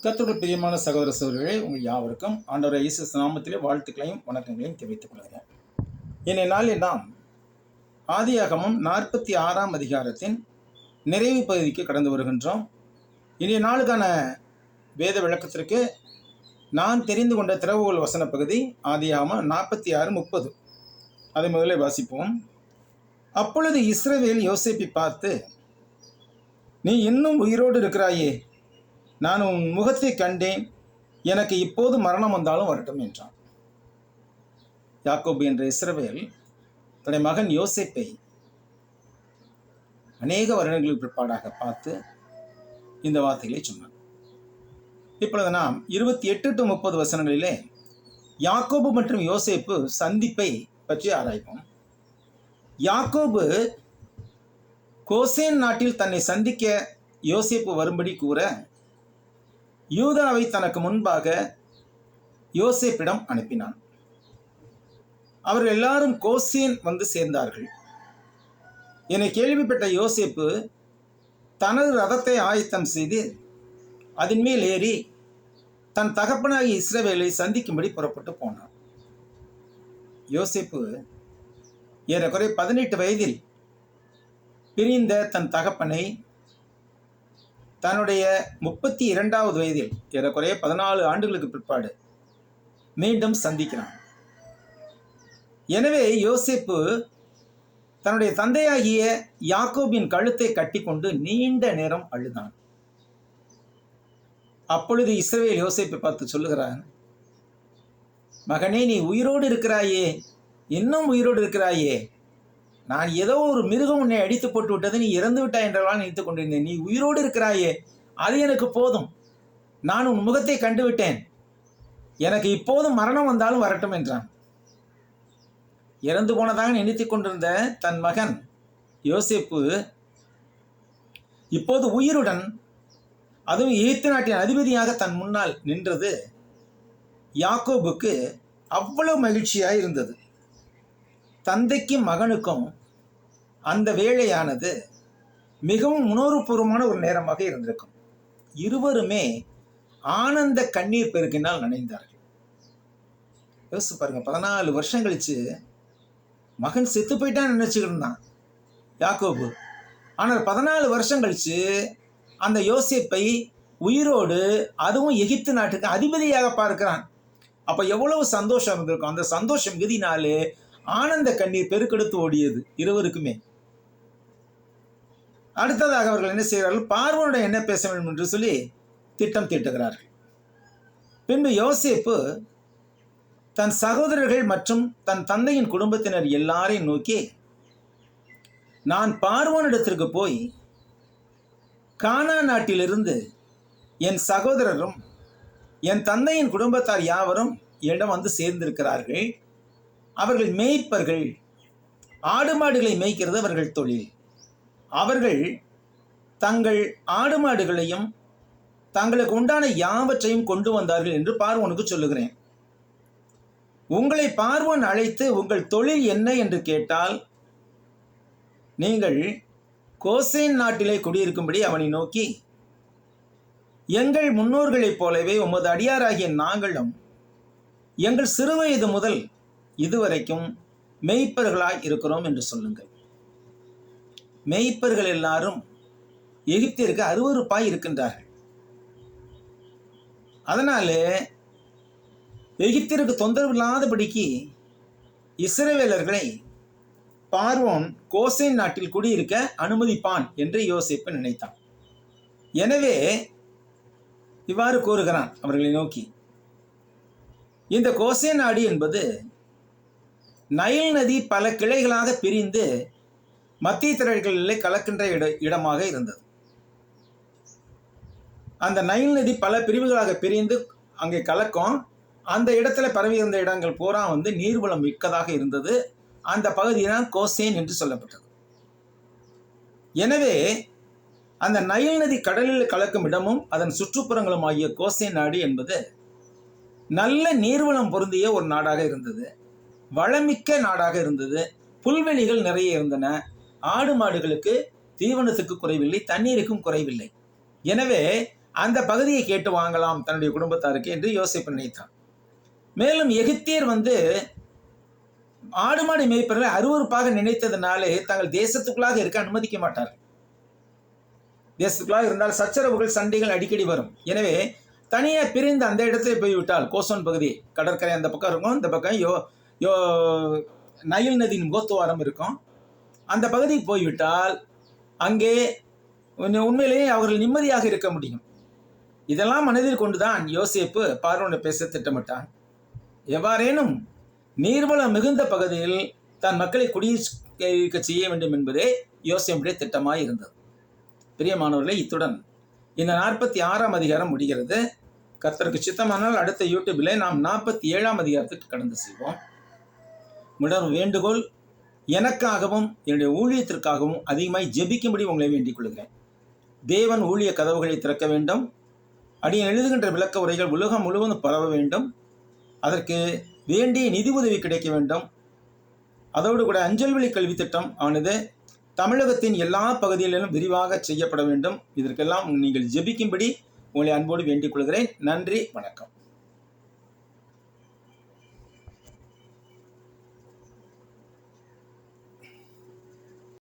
கர்த்தருடைய பிரியமான சகோதர சகோதரிகளே, உங்கள் யாவருக்கும் ஆண்டவர் இயேசு நாமத்திலே வாழ்த்துக்களையும் வணக்கங்களையும் தெரிவித்துக் கொள்கிறேன். இன்றைய நாளில் நாம் ஆதியாகமம் 46ஆம் அதிகாரத்தின் நிறைவு பகுதிக்கு கடந்து வருகின்றோம். இன்றைய நாளுக்கான வேத விளக்கத்திற்கு நான் தெரிந்து கொண்ட திறவுகோல் வசன பகுதி ஆதியாகமம் 46:30. அதை முதல்ல வாசிப்போம். அப்பொழுது இஸ்ரவேல் யோசேப்பை பார்த்து, நீ இன்னும் உயிரோடு இருக்கிறாயே, நான் உன் முகத்தை கண்டேன், எனக்கு இப்போது மரணம் வந்தாலும் வரட்டும் என்றான். யாக்கோபு என்ற இஸ்ரவேல் தன்னுடைய மகன் யோசேப்பை அநேக வருடங்களுக்கு பிற்பாடாக பார்த்து இந்த வார்த்தைகளை சொன்னான். இப்பொழுது நாம் 28-30 வசனங்களிலே யாக்கோபு மற்றும் யோசேப்பு சந்திப்பை பற்றி ஆராய்வோம். யாக்கோபு கோசேன் நாட்டில் தன்னை சந்திக்க யோசேப்பு வரும்படி கூற யூதாவை தனக்கு முன்பாக யோசேப்பிடம் அனுப்பினான். அவர்கள் எல்லாரும் கோசேன் வந்து சேர்ந்தார்கள். என்னை கேள்விப்பட்ட யோசேப்பு தனது ரதத்தை ஆயத்தம் செய்து அதன் மேல் ஏறி தன் தகப்பனாகிய இஸ்ரவேலை சந்திக்கும்படி புறப்பட்டு போனான். யோசேப்பு ஏறக்குறைய 18 வயதில் பிரிந்த தன் தகப்பனை தன்னுடைய 32வது வயதில் ஏறக்குறைய 14 ஆண்டுகளுக்கு பிற்பாடு மீண்டும் சந்திக்கிறான். எனவே யோசேப்பு தன்னுடைய தந்தையாகிய யாக்கோபின் கழுத்தை கட்டிக்கொண்டு நீண்ட நேரம் அழுதான். அப்பொழுது இஸ்ரவேல் யோசேப்பை பார்த்து சொல்லுகிறான், மகனே, நீ உயிரோடு இருக்கிறாயே, இன்னும் உயிரோடு இருக்கிறாயே. நான் ஏதோ ஒரு மிருகம் உன்னை அடித்து போட்டு விட்டது, நீ இறந்து விட்டாய் என்றால் நினைத்துக் கொண்டிருந்தேன். நீ உயிரோடு இருக்கிறாயே, அது எனக்கு போதும். நான் உன் முகத்தை கண்டுவிட்டேன், எனக்கு இப்போதும் மரணம் வந்தாலும் வரட்டும் என்றான். இறந்து போனதாக நினைத்துக் கொண்டிருந்த தன் மகன் யோசேப்பு இப்போது உயிருடன், அதுவும் எகிப்து நாட்டின் அதிபதியாக தன் முன்னால் நின்றது யாக்கோபுக்கு அவ்வளவு மகிழ்ச்சியாக இருந்தது. தந்தைக்கும் மகனுக்கும் அந்த வேளையானது மிகவும் உணர்வுபூர்வமான ஒரு நேரமாக இருந்திருக்கும். இருவருமே ஆனந்த கண்ணீர் பெருக்கினால் நனைந்தார்கள். யோசிச்சு பாருங்க, 14 வருஷம் கழிச்சு மகன் செத்து போயிட்டான்னு நினைச்சுக்கிட்டு இருந்தான் யாக்கோபு. ஆனால் 14 வருஷம் கழிச்சு அந்த யோசேப்பை உயிரோடு, அதுவும் எகிப்து நாட்டுக்கு அதிபதியாக பார்க்கிறான். அப்ப எவ்வளவு சந்தோஷம் இருந்திருக்கும். அந்த சந்தோஷம் மிகுதினாலே ஆனந்த கண்ணீர் பெருக்கெடுத்து ஓடியது இருவருக்குமே. அடுத்ததாக அவர்கள் என்ன செய்கிறார்கள்? பார்வோனுடன் என்ன பேச வேண்டும் என்று சொல்லி திட்டம் தீட்டுகிறார்கள். பின்பு யோசேப்பு தன் சகோதரர்கள் மற்றும் தன் தந்தையின் குடும்பத்தினர் எல்லாரையும் நோக்கி, நான் பார்வோனிடத்திற்கு போய் கானான் நாட்டிலிருந்து என் சகோதரரும் என் தந்தையின் குடும்பத்தார் யாவரும் என்னிடம் வந்து சேர்ந்திருக்கிறார்கள். அவர்கள் மேய்ப்பர்கள், ஆடு மாடுகளை மேய்க்கிறது அவர்கள் தொழில். அவர்கள் தங்கள் ஆடு மாடுகளையும் தங்களுக்கு உண்டான யாவற்றையும் கொண்டு வந்தார்கள் என்று பார்வோனுக்கு சொல்லுகிறேன். உங்களை பார்வோன் அழைத்து உங்கள் தொழில் என்ன என்று கேட்டால், நீங்கள் கோசேன் நாட்டிலே குடியிருக்கும்படி அவனை நோக்கி, எங்கள் முன்னோர்களைப் போலவே உமது அடியாராகிய நாங்களும் எங்கள் சிறுவயது முதல் இதுவரைக்கும் மேய்ப்பர்களாய் இருக்கிறோம் என்று சொல்லுங்கள். மேய்ப்பர்கள் எல்லாரும் எகிப்திற்கு அருவருப்பாய் இருக்கின்றார்கள். அதனாலே எகிப்திற்கு தொந்தரவு இல்லாதபடிக்கு இஸ்ரவேலர்களை பார்வோன் கோசேன் நாட்டில் குடியிருக்க அனுமதிப்பான் என்று யோசேப்பு நினைத்தான். எனவே இவ்வாறு கூறுகிறான் அவர்களை நோக்கி, இந்த கோசேன் நாடு என்பது நைல் நதி பல கிளைகளாக பிரிந்து மத்திய திரைகளிலே கலக்கின்ற இடமாக இருந்தது. அந்த நைல் நதி பல பிரிவுகளாக பிரிந்து அங்கே கலக்கும். அந்த இடத்துல பரவி இருந்த இடங்கள் பூரா நீர்வளம் மிக்கதாக இருந்தது. அந்த பகுதிதான் கோசேன் என்று சொல்லப்பட்டது. எனவே அந்த நைல் நதி கடலில் கலக்கும் இடமும் அதன் சுற்றுப்புறங்களும் ஆகிய கோசேன் நாடு என்பது நல்ல நீர்வளம் பொருந்திய ஒரு நாடாக இருந்தது. வளமிக்க நாடாக இருந்தது. புல்வெளிகள் நிறைய இருந்தன. ஆடு மாடுகளுக்கு தீவனத்துக்கு குறைவில்லை, தண்ணீருக்கும் குறைவில்லை. எனவே அந்த பகுதியை கேட்டு வாங்கலாம் தன்னுடைய குடும்பத்தாருக்கு என்று யோசிப்பு நினைத்தான். மேலும் எகிப்தியர் ஆடு மாடு மேய்ப்பவர்களை அருவருப்பாக நினைத்ததுனாலே தங்கள் தேசத்துக்குள்ளாக இருக்க அனுமதிக்க மாட்டார்கள். தேசத்துக்குள்ளாக இருந்தால் சச்சரவுகள், சண்டைகள் அடிக்கடி வரும். எனவே தனியாக பிரிந்து அந்த இடத்துல போய்விட்டால், கோசோன் பகுதி கடற்கரை அந்த பக்கம் இருக்கும், இந்த பக்கம் நைல் நதியின் முகத்துவாரம் இருக்கும், அந்த பகுதிக்கு போய்விட்டால் அங்கே உண்மையிலேயே அவர்கள் நிம்மதியாக இருக்க முடியும். இதெல்லாம் மனதில் கொண்டுதான் யோசேப்பு பார்வோனிடம் பேச திட்டமிட்டான். எவ்வாறேனும் நீர்வளம் மிகுந்த பகுதியில் தன் மக்களை குடியிருக்க செய்ய வேண்டும் என்பதே யோசேப்புடைய திட்டமாய் இருந்தது. பிரியமானவர்களே, இத்துடன் இந்த 46ஆம் அதிகாரம் முடிகிறது. கர்த்தருக்கு சித்தமானால் அடுத்த யூடியூபில் நாம் 47ஆம் அதிகாரத்துக்கு கடந்து செல்வோம். உங்களிடம் வேண்டுகோள், எனக்காகவும் என்னுடைய ஊழியத்திற்காகவும் அதிகமாய் ஜெபிக்கும்படி உங்களை வேண்டிக் கொள்கிறேன். தேவன் ஊழிய கதவுகளை திறக்க வேண்டும். அடியேன் எழுதுகின்ற விளக்க உரைகள் உலகம் முழுவதும் பரவ வேண்டும். அதற்கு வேண்டிய நிதி உதவி கிடைக்க வேண்டும். அதோடு கூட அஞ்சல் வழி கல்வி திட்டம் ஆனது தமிழகத்தின் எல்லா பகுதிகளிலும் விரிவாக செய்யப்பட வேண்டும். இதற்கெல்லாம் நீங்கள் ஜெபிக்கும்படி உங்களை அன்போடு வேண்டிக் கொள்கிறேன். நன்றி, வணக்கம்.